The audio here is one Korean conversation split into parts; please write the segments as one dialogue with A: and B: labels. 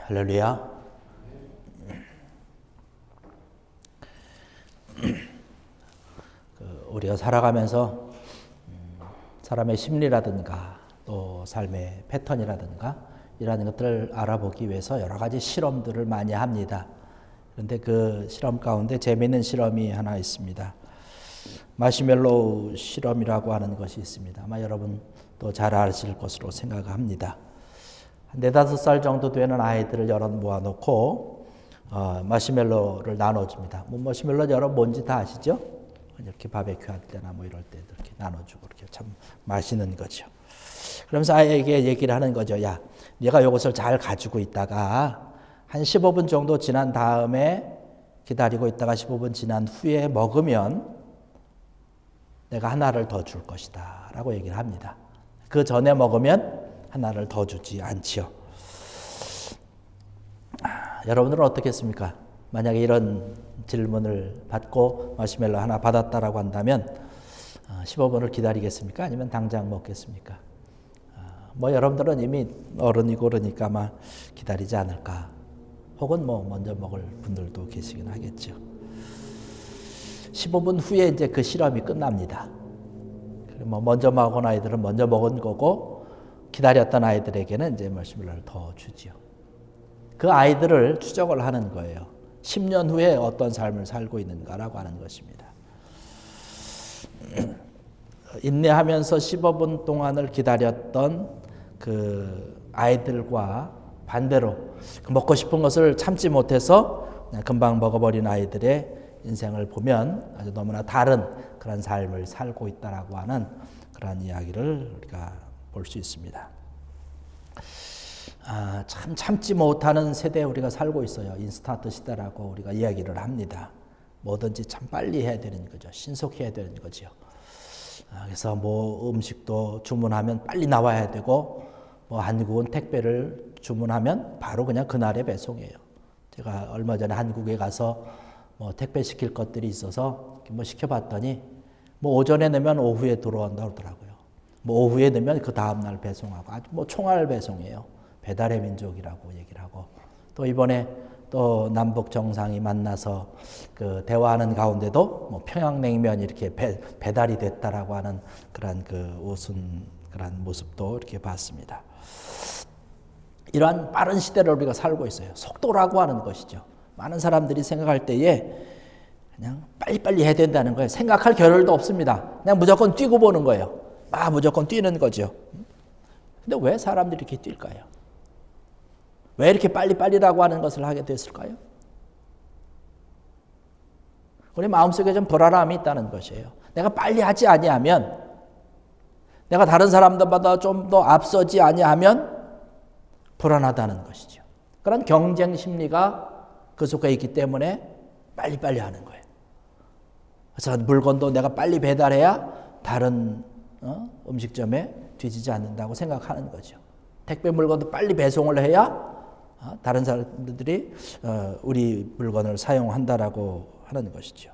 A: 할렐루야. 우리가 살아가면서 사람의 심리라든가 또 삶의 패턴이라든가 이런 것들을 알아보기 위해서 여러 가지 실험들을 많이 합니다. 그런데 그 실험 가운데 재미있는 실험이 하나 있습니다. 마시멜로우 실험이라고 하는 것이 있습니다. 아마 여러분 또 잘 아실 것으로 생각합니다. 한 4-5살 정도 되는 아이들을 여럿 모아놓고 마시멜로를 나눠줍니다. 마시멜로 여러분 뭔지 다 아시죠? 이렇게 바베큐 할 때나 뭐 이럴 때 이렇게 나눠주고 이렇게 참 맛있는 거죠. 그러면서 아이에게 얘기를 하는 거죠. 야, 네가 이것을 잘 가지고 있다가 한 15분 정도 지난 다음에 기다리고 있다가 15분 지난 후에 먹으면 내가 하나를 더 줄 것이다 라고 얘기를 합니다. 그 전에 먹으면 하나를 더 주지 않지요. 여러분들은 어떻겠습니까? 만약에 이런 질문을 받고 마시멜로 하나 받았다라고 한다면 15분을 기다리겠습니까? 아니면 당장 먹겠습니까? 여러분들은 이미 어른이고 그러니까 아마 기다리지 않을까. 혹은 먼저 먹을 분들도 계시긴 하겠죠. 15분 후에 이제 그 실험이 끝납니다. 먼저 먹은 아이들은 먼저 먹은 거고 기다렸던 아이들에게는 이제 마시멜로를 더 주지요. 그 아이들을 추적을 하는 거예요. 10년 후에 어떤 삶을 살고 있는가라고 하는 것입니다. 인내하면서 15분 동안을 기다렸던 그 아이들과 반대로 먹고 싶은 것을 참지 못해서 그냥 금방 먹어버린 아이들의 인생을 보면 아주 너무나 다른 그런 삶을 살고 있다라고 하는 그런 이야기를 우리가 볼 수 있습니다. 참 참지 못하는 세대에 우리가 살고 있어요. 인스턴트 시대라고 우리가 이야기를 합니다. 뭐든지 참 빨리 해야 되는 거죠. 신속해야 되는 거죠. 그래서 음식도 주문하면 빨리 나와야 되고 한국은 택배를 주문하면 바로 그냥 그날에 배송해요. 제가 얼마 전에 한국에 가서 택배 시킬 것들이 있어서 시켜봤더니 오전에 넣으면 오후에 들어온다고 그러더라고요. 오후에 넣으면 그 다음날 배송하고 아주 총알 배송이에요. 배달의 민족이라고 얘기를 하고 또 이번에 또 남북 정상이 만나서 그 대화하는 가운데도 평양냉면 이렇게 배달이 됐다라고 하는 그런 그 우스운 그런 모습도 이렇게 봤습니다. 이러한 빠른 시대를 우리가 살고 있어요. 속도라고 하는 것이죠. 많은 사람들이 생각할 때에 그냥 빨리빨리 해야 된다는 거예요. 생각할 겨를도 없습니다. 그냥 무조건 뛰고 보는 거예요. 무조건 뛰는 거죠. 근데 왜 사람들이 이렇게 뛸까요? 왜 이렇게 빨리빨리라고 하는 것을 하게 됐을까요? 우리 마음속에 좀 불안함이 있다는 것이에요. 내가 빨리 하지 아니하면, 내가 다른 사람들보다 좀 더 앞서지 아니하면 불안하다는 것이죠. 그런 경쟁 심리가 그 속에 있기 때문에 빨리빨리 하는 거예요. 그래서 물건도 내가 빨리 배달해야 다른 음식점에 뒤지지 않는다고 생각하는 거죠. 택배 물건도 빨리 배송을 해야 다른 사람들이 우리 물건을 사용한다라고 하는 것이죠.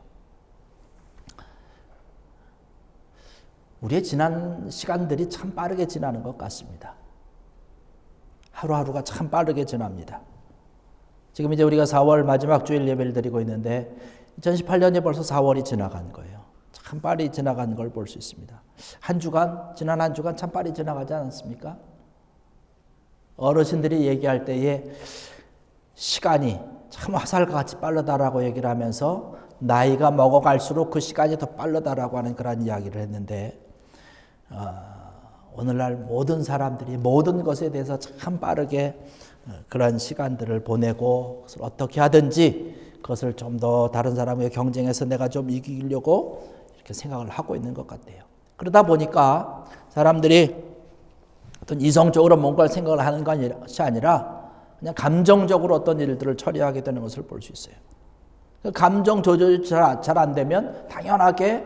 A: 우리의 지난 시간들이 참 빠르게 지나는 것 같습니다. 하루하루가 참 빠르게 지납니다. 지금 이제 우리가 4월 마지막 주일 예배를 드리고 있는데 2018년이 벌써 4월이 지나간 거예요. 참 빨리 지나간 걸 볼 수 있습니다. 지난 한 주간 참 빨리 지나가지 않았습니까? 어르신들이 얘기할 때에 시간이 참 화살같이 빠르다라고 얘기를 하면서 나이가 먹어갈수록 그 시간이 더 빠르다라고 하는 그런 이야기를 했는데 오늘날 모든 사람들이 모든 것에 대해서 참 빠르게 그런 시간들을 보내고 그것을 어떻게 하든지 그것을 좀 더 다른 사람과 경쟁해서 내가 좀 이기려고 이렇게 생각을 하고 있는 것 같아요. 그러다 보니까 사람들이 어떤 이성적으로 뭔가를 생각을 하는 것이 아니라 그냥 감정적으로 어떤 일들을 처리하게 되는 것을 볼 수 있어요. 감정 조절이 잘 안 되면 당연하게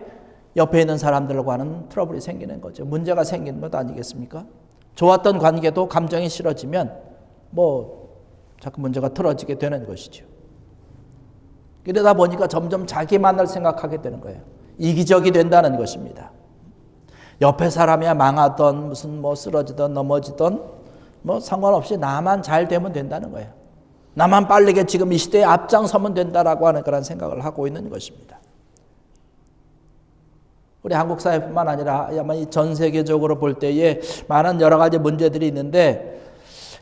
A: 옆에 있는 사람들과는 트러블이 생기는 거죠. 문제가 생기는 것 아니겠습니까? 좋았던 관계도 감정이 싫어지면 자꾸 문제가 틀어지게 되는 것이죠. 그러다 보니까 점점 자기만을 생각하게 되는 거예요. 이기적이 된다는 것입니다. 옆에 사람이야 망하던 무슨 쓰러지던 넘어지던 상관없이 나만 잘 되면 된다는 거예요. 나만 빠르게 지금 이 시대에 앞장서면 된다라고 하는 그런 생각을 하고 있는 것입니다. 우리 한국 사회뿐만 아니라 아마 전 세계적으로 볼 때에 많은 여러 가지 문제들이 있는데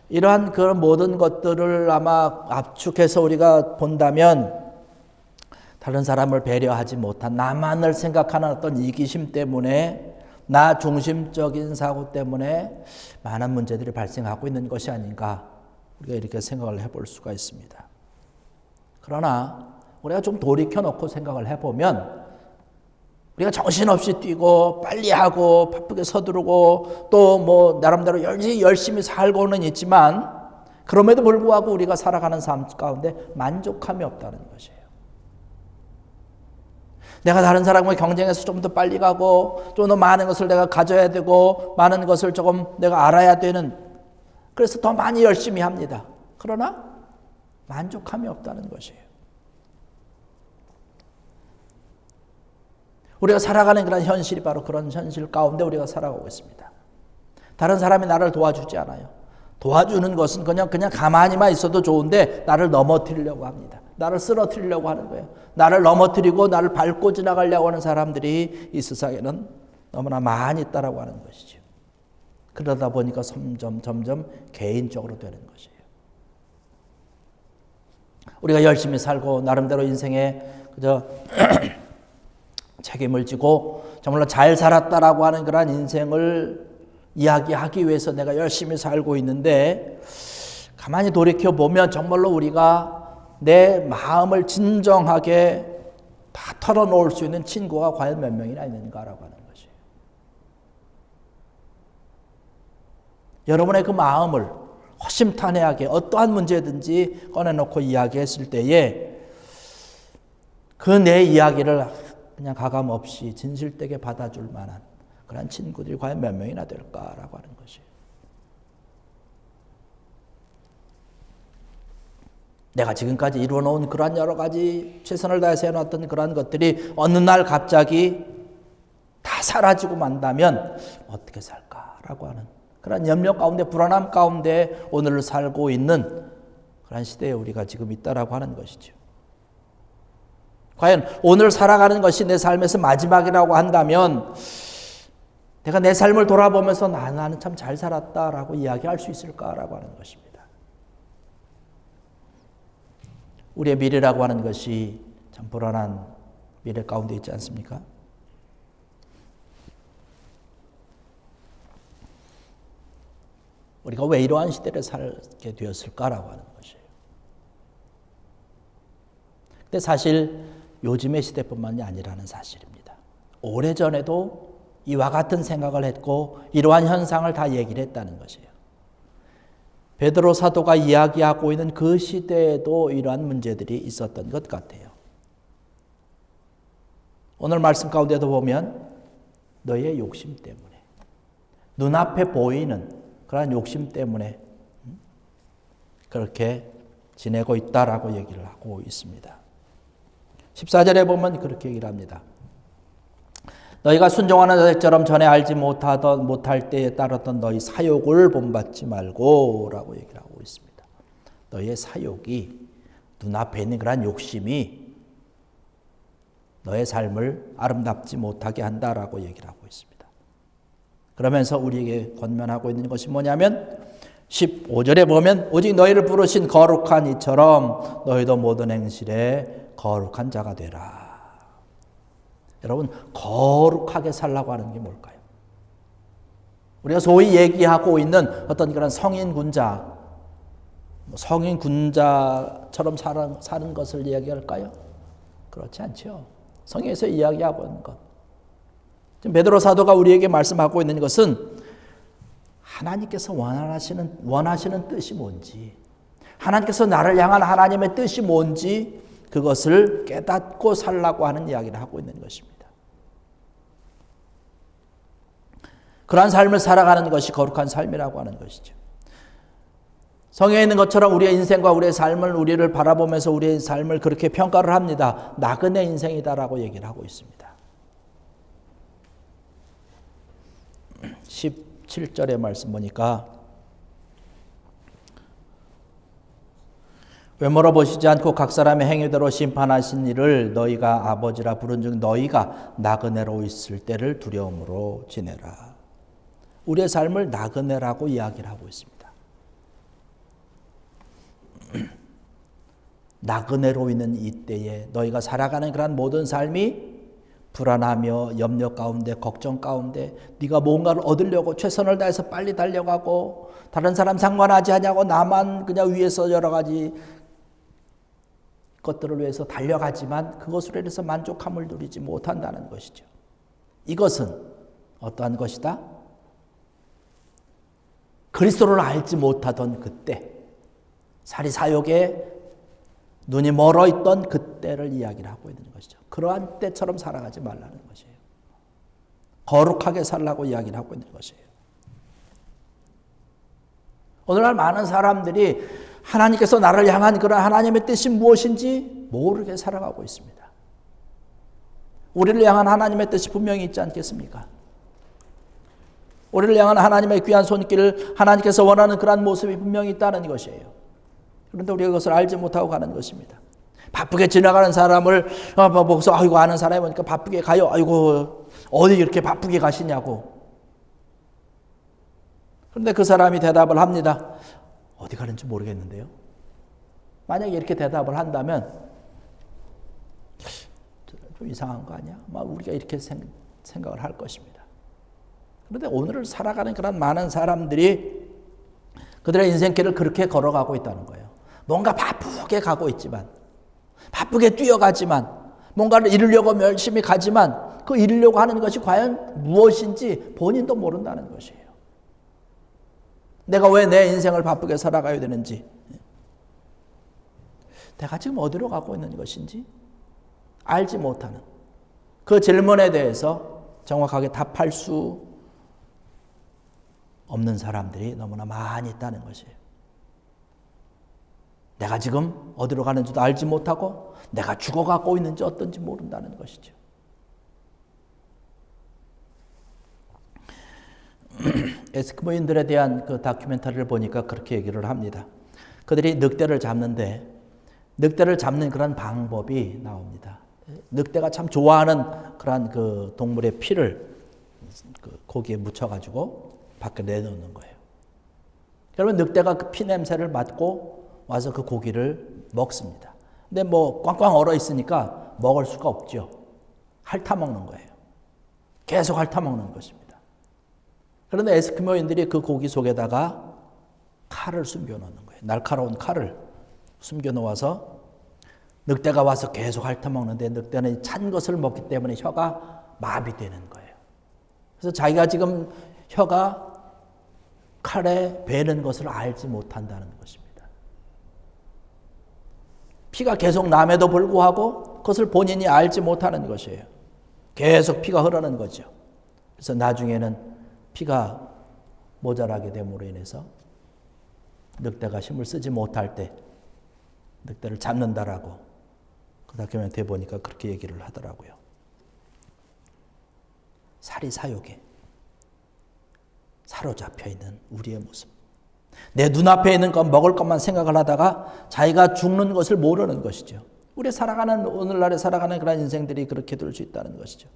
A: 이러한 그런 모든 것들을 아마 압축해서 우리가 본다면 다른 사람을 배려하지 못한 나만을 생각하는 어떤 이기심 때문에 나 중심적인 사고 때문에 많은 문제들이 발생하고 있는 것이 아닌가 우리가 이렇게 생각을 해볼 수가 있습니다. 그러나 우리가 좀 돌이켜놓고 생각을 해보면 우리가 정신없이 뛰고 빨리 하고 바쁘게 서두르고 또 뭐 나름대로 열심히 살고는 있지만 그럼에도 불구하고 우리가 살아가는 삶 가운데 만족함이 없다는 것이에요. 내가 다른 사람과 경쟁해서 좀 더 빨리 가고 좀 더 많은 것을 내가 가져야 되고 많은 것을 조금 내가 알아야 되는 그래서 더 많이 열심히 합니다. 그러나 만족함이 없다는 것이에요. 우리가 살아가는 그런 현실이 바로 그런 현실 가운데 우리가 살아가고 있습니다. 다른 사람이 나를 도와주지 않아요. 도와주는 것은 그냥 가만히만 있어도 좋은데 나를 넘어뜨리려고 합니다. 나를 쓰러뜨리려고 하는 거예요. 나를 넘어뜨리고 나를 밟고 지나가려고 하는 사람들이 이 세상에는 너무나 많이 있다라고 하는 것이죠. 그러다 보니까 점점 개인적으로 되는 것이에요. 우리가 열심히 살고 나름대로 인생에 그저 책임을 지고 정말로 잘 살았다라고 하는 그런 인생을 이야기하기 위해서 내가 열심히 살고 있는데 가만히 돌이켜 보면 정말로 우리가 내 마음을 진정하게 다 털어놓을 수 있는 친구가 과연 몇 명이나 있는가라고 하는 것이에요. 여러분의 그 마음을 허심탄회하게 어떠한 문제든지 꺼내놓고 이야기했을 때에 그 내 이야기를 그냥 가감없이 진실되게 받아줄 만한 그런 친구들이 과연 몇 명이나 될까라고 하는 것이에요. 내가 지금까지 이루어놓은 그러한 여러 가지 최선을 다해서 해놨던 그러한 것들이 어느 날 갑자기 다 사라지고 만다면 어떻게 살까라고 하는 그런 염려 가운데 불안함 가운데 오늘을 살고 있는 그런 시대에 우리가 지금 있다라고 하는 것이죠. 과연 오늘 살아가는 것이 내 삶에서 마지막이라고 한다면 내가 내 삶을 돌아보면서 나는 참 잘 살았다라고 이야기할 수 있을까라고 하는 것입니다. 우리의 미래라고 하는 것이 참 불안한 미래 가운데 있지 않습니까? 우리가 왜 이러한 시대를 살게 되었을까라고 하는 것이에요. 근데 사실 요즘의 시대뿐만이 아니라는 사실입니다. 오래전에도 이와 같은 생각을 했고 이러한 현상을 다 얘기를 했다는 것이에요. 베드로 사도가 이야기하고 있는 그 시대에도 이러한 문제들이 있었던 것 같아요. 오늘 말씀 가운데도 보면 너의 욕심 때문에 눈앞에 보이는 그러한 욕심 때문에 그렇게 지내고 있다라고 얘기를 하고 있습니다. 14절에 보면 그렇게 얘기를 합니다. 너희가 순종하는 자들처럼 전에 알지 못할 때에 따랐던 너희 사욕을 본받지 말고 라고 얘기를 하고 있습니다. 너희의 사욕이 눈앞에 있는 그런 욕심이 너의 삶을 아름답지 못하게 한다라고 얘기를 하고 있습니다. 그러면서 우리에게 권면하고 있는 것이 뭐냐면 15절에 보면 오직 너희를 부르신 거룩한 이처럼 너희도 모든 행실에 거룩한 자가 되라. 여러분 거룩하게 살라고 하는 게 뭘까요? 우리가 소위 얘기하고 있는 어떤 그런 성인 군자처럼 사는 것을 이야기할까요? 그렇지 않죠. 성경에서 이야기하고 있는 것. 지금 베드로 사도가 우리에게 말씀하고 있는 것은 하나님께서 원하시는 뜻이 뭔지, 하나님께서 나를 향한 하나님의 뜻이 뭔지 그것을 깨닫고 살라고 하는 이야기를 하고 있는 것입니다. 그러한 삶을 살아가는 것이 거룩한 삶이라고 하는 것이죠. 성경에 있는 것처럼 우리의 인생과 우리의 삶을 우리를 바라보면서 우리의 삶을 그렇게 평가를 합니다. 나그네 인생이다라고 얘기를 하고 있습니다. 17절의 말씀 보니까 외모로 보시지 않고 각 사람의 행위대로 심판하신 이를 너희가 아버지라 부른즉 너희가 나그네로 있을 때를 두려움으로 지내라. 우리의 삶을 나그네라고 이야기를 하고 있습니다. 나그네로 있는 이때에 너희가 살아가는 그런 모든 삶이 불안하며 염려 가운데 걱정 가운데 네가 뭔가를 얻으려고 최선을 다해서 빨리 달려가고 다른 사람 상관하지 않냐고 나만 그냥 위해서 여러 가지 것들을 위해서 달려가지만 그것으로 인해서 만족함을 누리지 못한다는 것이죠. 이것은 어떠한 것이다? 그리스도를 알지 못하던 그때 사리사욕에 눈이 멀어 있던 그때를 이야기를 하고 있는 것이죠. 그러한 때처럼 살아가지 말라는 것이에요. 거룩하게 살라고 이야기를 하고 있는 것이에요. 오늘날 많은 사람들이 하나님께서 나를 향한 그런 하나님의 뜻이 무엇인지 모르게 살아가고 있습니다. 우리를 향한 하나님의 뜻이 분명히 있지 않겠습니까? 우리를 향한 하나님의 귀한 손길을 하나님께서 원하는 그러한 모습이 분명히 있다는 것이에요. 그런데 우리가 그것을 알지 못하고 가는 것입니다. 바쁘게 지나가는 사람을 보고서 아이고 아는 사람이 보니까 바쁘게 가요. 아이고 어디 이렇게 바쁘게 가시냐고. 그런데 그 사람이 대답을 합니다. 어디 가는지 모르겠는데요. 만약에 이렇게 대답을 한다면 좀 이상한 거 아니야? 아마 우리가 이렇게 생각을 할 것입니다. 그런데 오늘을 살아가는 그런 많은 사람들이 그들의 인생길을 그렇게 걸어가고 있다는 거예요. 뭔가 바쁘게 가고 있지만 바쁘게 뛰어가지만 뭔가를 이루려고 열심히 가지만 그 이루려고 하는 것이 과연 무엇인지 본인도 모른다는 것이에요. 내가 왜 내 인생을 바쁘게 살아가야 되는지, 내가 지금 어디로 가고 있는 것인지 알지 못하는 그 질문에 대해서 정확하게 답할 수 없는 사람들이 너무나 많이 있다는 것이에요. 내가 지금 어디로 가는지도 알지 못하고 내가 죽어가고 있는지 어떤지 모른다는 것이죠. 에스키모인들에 대한 그 다큐멘터리를 보니까 그렇게 얘기를 합니다. 그들이 늑대를 잡는데 늑대를 잡는 그런 방법이 나옵니다. 늑대가 참 좋아하는 그런 그 동물의 피를 그 고기에 묻혀가지고 밖에 내놓는 거예요. 그러면 늑대가 그 피 냄새를 맡고 와서 그 고기를 먹습니다. 근데 뭐 꽝꽝 얼어 있으니까 먹을 수가 없죠. 핥아먹는 거예요. 계속 핥아먹는 것입니다. 그런데 에스키모인들이 그 고기 속에다가 칼을 숨겨놓는 거예요. 날카로운 칼을 숨겨놓아서 늑대가 와서 계속 핥아먹는데 늑대는 찬 것을 먹기 때문에 혀가 마비되는 거예요. 그래서 자기가 지금 혀가 칼에 베는 것을 알지 못한다는 것입니다. 피가 계속 남에도 불구하고 그것을 본인이 알지 못하는 것이에요. 계속 피가 흐르는 거죠. 그래서 나중에는 피가 모자라게 됨으로 인해서 늑대가 힘을 쓰지 못할 때 늑대를 잡는다라고 그 다큐멘터리에 보니까 그렇게 얘기를 하더라고요. 사리사욕에 사로잡혀 있는 우리의 모습. 내 눈앞에 있는 것 먹을 것만 생각을 하다가 자기가 죽는 것을 모르는 것이죠. 우리 살아가는 오늘날에 살아가는 그런 인생들이 그렇게 될 수 있다는 것이죠.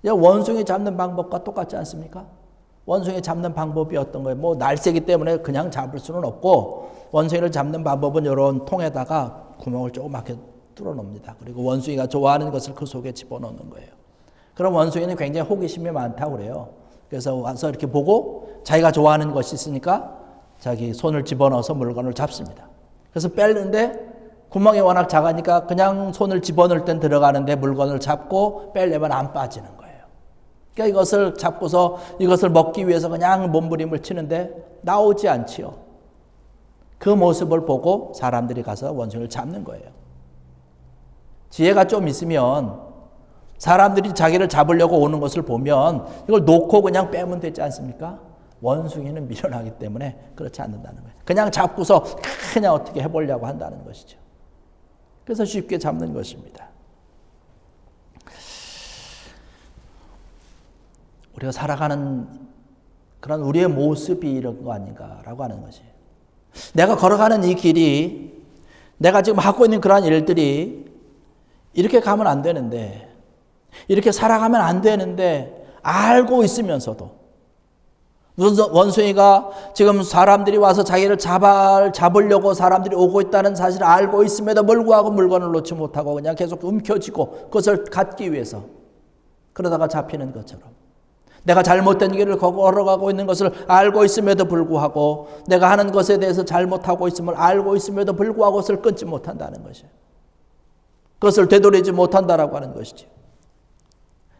A: 원숭이 잡는 방법과 똑같지 않습니까? 원숭이 잡는 방법이 어떤 거예요? 뭐 날쌔기 때문에 그냥 잡을 수는 없고 원숭이를 잡는 방법은 이런 통에다가 구멍을 조그맣게 뚫어 놓습니다. 그리고 원숭이가 좋아하는 것을 그 속에 집어넣는 거예요. 그럼 원숭이는 굉장히 호기심이 많다고 그래요. 그래서 와서 이렇게 보고 자기가 좋아하는 것이 있으니까 자기 손을 집어넣어서 물건을 잡습니다. 그래서 빼는데 구멍이 워낙 작으니까 그냥 손을 집어넣을 땐 들어가는데 물건을 잡고 빼려면 안 빠지는 거예요. 그러니까 이것을 잡고서 이것을 먹기 위해서 그냥 몸부림을 치는데 나오지 않지요. 그 모습을 보고 사람들이 가서 원숭이를 잡는 거예요. 지혜가 좀 있으면 사람들이 자기를 잡으려고 오는 것을 보면 이걸 놓고 그냥 빼면 되지 않습니까? 원숭이는 미련하기 때문에 그렇지 않는다는 거예요. 그냥 잡고서 그냥 어떻게 해보려고 한다는 것이죠. 그래서 쉽게 잡는 것입니다. 우리가 살아가는 그런 우리의 모습이 이런 거 아닌가라고 하는 것이에요. 내가 걸어가는 이 길이 내가 지금 하고 있는 그러한 일들이 이렇게 가면 안 되는데, 이렇게 살아가면 안 되는데 알고 있으면서도 원숭이가 지금 사람들이 와서 자기를 잡으려고 사람들이 오고 있다는 사실을 알고 있음에도 불구하고 물건을 놓지 못하고 그냥 계속 움켜쥐고 그것을 갖기 위해서 그러다가 잡히는 것처럼, 내가 잘못된 길을 걸어가고 있는 것을 알고 있음에도 불구하고, 내가 하는 것에 대해서 잘못하고 있음을 알고 있음에도 불구하고 그것을 끊지 못한다는 것이에요. 그것을 되돌리지 못한다라고 하는 것이죠.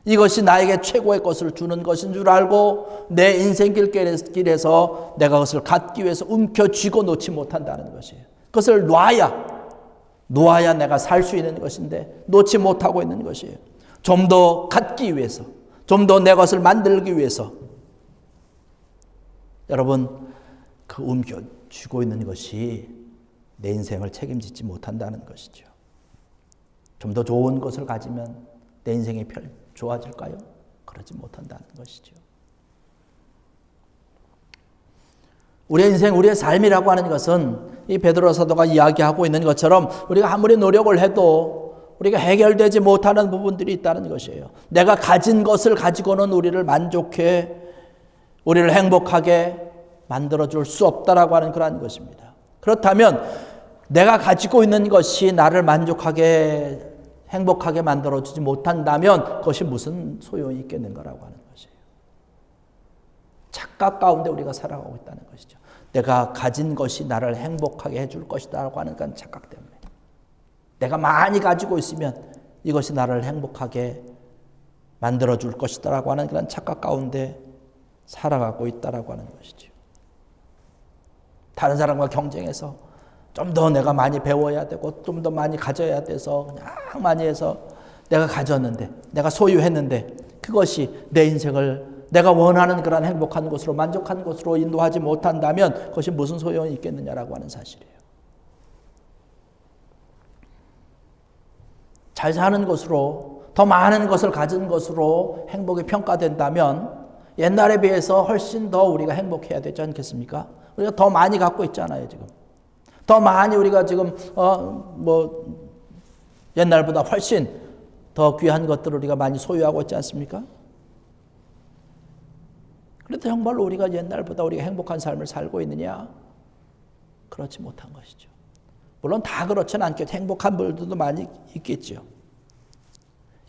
A: 이것이 나에게 최고의 것을 주는 것인 줄 알고 내 인생 길에서 내가 그것을 갖기 위해서 움켜쥐고 놓지 못한다는 것이에요. 그것을 놓아야 내가 살 수 있는 것인데 놓지 못하고 있는 것이에요. 좀 더 갖기 위해서, 좀 더 내 것을 만들기 위해서, 여러분, 그 움켜쥐고 있는 것이 내 인생을 책임지지 못한다는 것이죠. 좀 더 좋은 것을 가지면 내 인생이 좋아질까요? 그러지 못한다는 것이죠. 우리의 인생, 우리의 삶이라고 하는 것은 이 베드로 사도가 이야기하고 있는 것처럼 우리가 아무리 노력을 해도 우리가 해결되지 못하는 부분들이 있다는 것이에요. 내가 가진 것을 가지고는 우리를 만족해, 우리를 행복하게 만들어줄 수 없다라고 하는 그러한 것입니다. 그렇다면 내가 가지고 있는 것이 나를 만족하게, 행복하게 만들어주지 못한다면 그것이 무슨 소용이 있겠는가라고 하는 것이에요. 착각 가운데 우리가 살아가고 있다는 것이죠. 내가 가진 것이 나를 행복하게 해줄 것이다라고 하는 건 착각 때문에. 내가 많이 가지고 있으면 이것이 나를 행복하게 만들어줄 것이다라고 하는 그런 착각 가운데 살아가고 있다라고 하는 것이죠. 다른 사람과 경쟁해서 좀 더 내가 많이 배워야 되고 좀 더 많이 가져야 돼서 그냥 많이 해서 내가 가졌는데, 내가 소유했는데 그것이 내 인생을 내가 원하는 그런 행복한 곳으로, 만족한 곳으로 인도하지 못한다면 그것이 무슨 소용이 있겠느냐라고 하는 사실이에요. 잘 사는 것으로, 더 많은 것을 가진 것으로 행복이 평가된다면 옛날에 비해서 훨씬 더 우리가 행복해야 되지 않겠습니까? 우리가 더 많이 갖고 있잖아요, 지금. 더 많이 우리가 지금 옛날보다 훨씬 더 귀한 것들을 우리가 많이 소유하고 있지 않습니까? 그래도 정말로 우리가 옛날보다 우리가 행복한 삶을 살고 있느냐? 그렇지 못한 것이죠. 물론 다 그렇지는 않겠죠. 행복한 분들도 많이 있겠죠.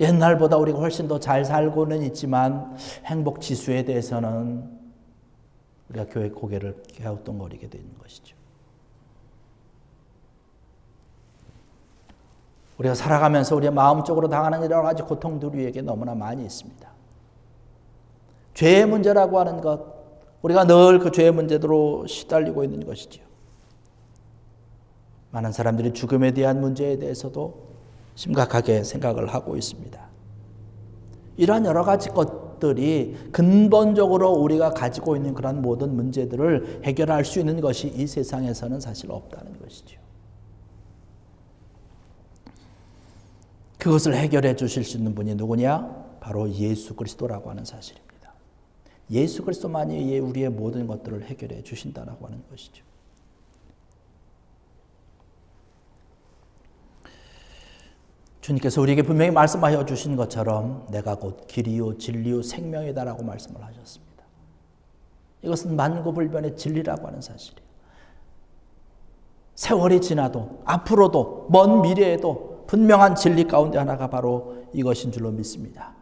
A: 옛날보다 우리가 훨씬 더 잘 살고는 있지만 행복 지수에 대해서는 우리가 교회 고개를 갸우뚱거리게 되는 것이죠. 우리가 살아가면서 우리의 마음적으로 당하는 여러 가지 고통들이 우리에게 너무나 많이 있습니다. 죄의 문제라고 하는 것, 우리가 늘 그 죄의 문제로 시달리고 있는 것이죠. 많은 사람들이 죽음에 대한 문제에 대해서도 심각하게 생각을 하고 있습니다. 이러한 여러 가지 것들이 근본적으로 우리가 가지고 있는 그런 모든 문제들을 해결할 수 있는 것이 이 세상에서는 사실 없다는 것이죠. 그것을 해결해 주실 수 있는 분이 누구냐? 바로 예수 그리스도라고 하는 사실입니다. 예수 그리스도만이 우리의 모든 것들을 해결해 주신다라고 하는 것이죠. 주님께서 우리에게 분명히 말씀하여 주신 것처럼 내가 곧 길이요 진리요 생명이다라고 말씀을 하셨습니다. 이것은 만고불변의 진리라고 하는 사실이에요. 세월이 지나도 앞으로도 먼 미래에도 분명한 진리 가운데 하나가 바로 이것인 줄로 믿습니다.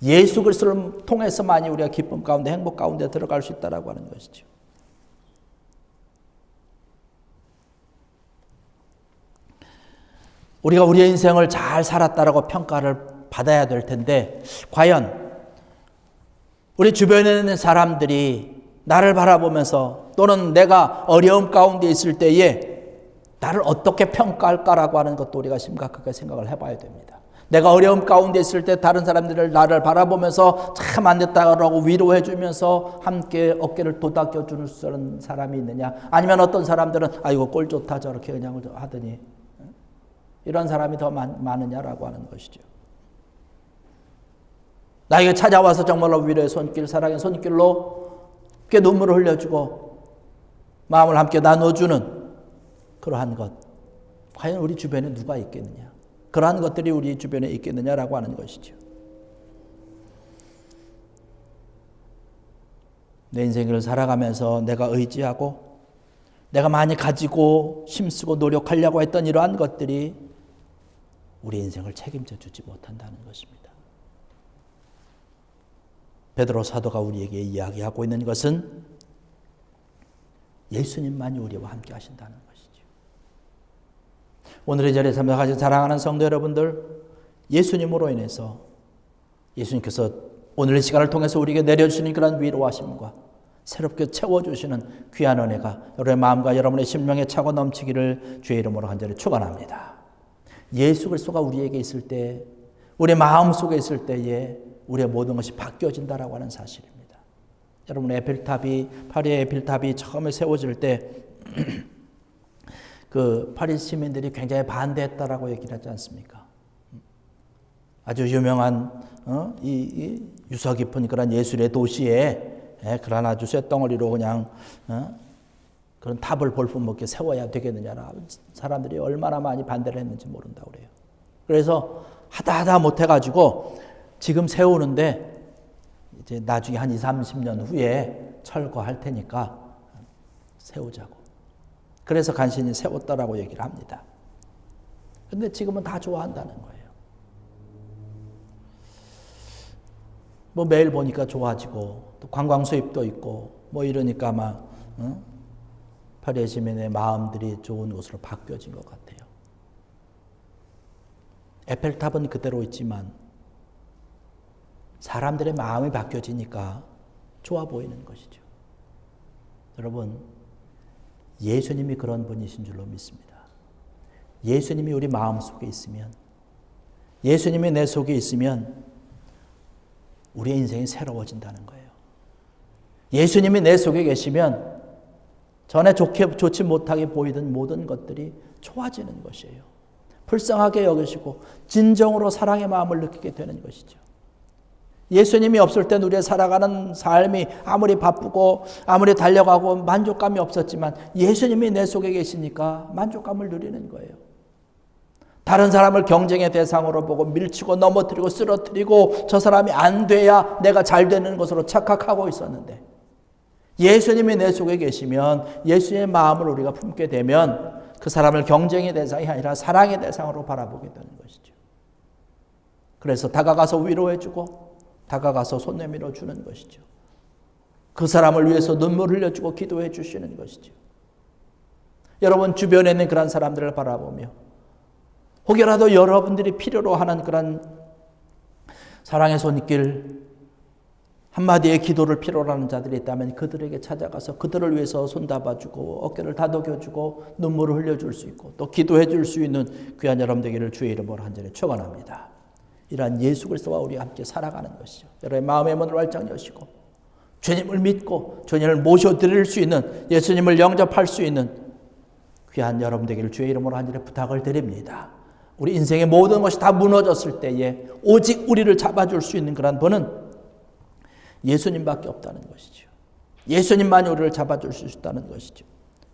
A: 예수 그리스도를 통해서만이 우리가 기쁨 가운데, 행복 가운데 들어갈 수 있다라고 하는 것이죠. 우리가 우리의 인생을 잘 살았다라고 평가를 받아야 될 텐데, 과연 우리 주변에 있는 사람들이 나를 바라보면서 또는 내가 어려움 가운데 있을 때에 나를 어떻게 평가할까라고 하는 것도 우리가 심각하게 생각을 해봐야 됩니다. 내가 어려움 가운데 있을 때 다른 사람들을 나를 바라보면서 참 안 됐다라고 위로해 주면서 함께 어깨를 도닥여 주는 사람이 있느냐, 아니면 어떤 사람들은 아이고 꼴 좋다 저렇게 그냥 하더니, 이런 사람이 더 많으냐라고 하는 것이죠. 나에게 찾아와서 정말로 위로의 손길, 사랑의 손길로 함께 눈물을 흘려주고 마음을 함께 나눠주는 그러한 것, 과연 우리 주변에 누가 있겠느냐? 그러한 것들이 우리 주변에 있겠느냐라고 하는 것이죠. 내 인생을 살아가면서 내가 의지하고 내가 많이 가지고 힘쓰고 노력하려고 했던 이러한 것들이 우리 인생을 책임져 주지 못한다는 것입니다. 베드로 사도가 우리에게 이야기하고 있는 것은 예수님만이 우리와 함께 하신다는 것이죠. 오늘의 자리에 참석하신 사랑하는 성도 여러분들, 예수님으로 인해서 예수님께서 오늘 이 시간을 통해서 우리에게 내려주시는 그런 위로하심과 새롭게 채워주시는 귀한 은혜가 여러분의 마음과 여러분의 심령에 차고 넘치기를 주의 이름으로 간절히 축원합니다. 예수 그리스도가 우리에게 있을 때, 우리 마음 속에 있을 때에 우리의 모든 것이 바뀌어진다라고 하는 사실입니다. 여러분, 파리의 에펠탑이 처음에 세워질 때 그 파리 시민들이 굉장히 반대했다라고 얘기를 하지 않습니까? 아주 유명한 이 유서 깊은 그런 예술의 도시에 그런 아주 쇳덩어리로 그냥 그런 탑을 볼품없게 세워야 되겠느냐라 사람들이 얼마나 많이 반대를 했는지 모른다고 그래요. 그래서 하다 못해가지고 지금 세우는데 이제 나중에 한 20-30년 후에 철거할 테니까 세우자고. 그래서 간신히 세웠다라고 얘기를 합니다. 근데 지금은 다 좋아한다는 거예요. 뭐 매일 보니까 좋아지고 또 관광 수입도 있고 뭐 이러니까 막 파리 시민의 마음들이 좋은 곳으로 바뀌어진 것 같아요. 에펠탑은 그대로 있지만 사람들의 마음이 바뀌어지니까 좋아 보이는 것이죠. 여러분, 예수님이 그런 분이신 줄로 믿습니다. 예수님이 우리 마음 속에 있으면, 예수님이 내 속에 있으면 우리의 인생이 새로워진다는 거예요. 예수님이 내 속에 계시면 전에 좋지 못하게 보이던 모든 것들이 좋아지는 것이에요. 불쌍하게 여기시고 진정으로 사랑의 마음을 느끼게 되는 것이죠. 예수님이 없을 때 우리의 살아가는 삶이 아무리 바쁘고 아무리 달려가고 만족감이 없었지만 예수님이 내 속에 계시니까 만족감을 누리는 거예요. 다른 사람을 경쟁의 대상으로 보고 밀치고 넘어뜨리고 쓰러뜨리고 저 사람이 안 돼야 내가 잘 되는 것으로 착각하고 있었는데 예수님이 내 속에 계시면, 예수의 마음을 우리가 품게 되면 그 사람을 경쟁의 대상이 아니라 사랑의 대상으로 바라보게 되는 것이죠. 그래서 다가가서 위로해주고 다가가서 손 내밀어 주는 것이죠. 그 사람을 위해서 눈물 흘려주고 기도해 주시는 것이죠. 여러분 주변에 있는 그런 사람들을 바라보며 혹여라도 여러분들이 필요로 하는 그런 사랑의 손길, 한마디의 기도를 필요로 하는 자들이 있다면 그들에게 찾아가서 그들을 위해서 손 잡아주고 어깨를 다독여주고 눈물을 흘려줄 수 있고 또 기도해 줄 수 있는 귀한 여러분 되기를 주의 이름으로 간절히 축원합니다. 이러한 예수 그리스도와 우리 함께 살아가는 것이죠. 여러분의 마음의 문을 활짝 여시고 주님을 믿고 주님을 모셔드릴 수 있는, 예수님을 영접할 수 있는 귀한 여러분 되기를 주의 이름으로 간절히 부탁을 드립니다. 우리 인생의 모든 것이 다 무너졌을 때에 오직 우리를 잡아줄 수 있는 그런 분은 예수님밖에 없다는 것이죠. 예수님만이 우리를 잡아줄 수 있다는 것이죠.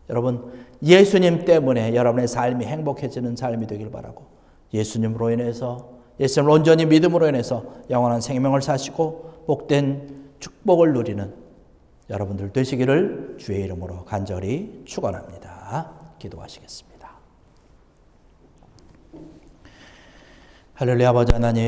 A: 여러분, 예수님 때문에 여러분의 삶이 행복해지는 삶이 되길 바라고, 예수님으로 인해서, 예수님을 온전히 믿음으로 인해서 영원한 생명을 사시고 복된 축복을 누리는 여러분들 되시기를 주의 이름으로 간절히 축원합니다. 기도하시겠습니다. 할렐루야. 아버지 하나님,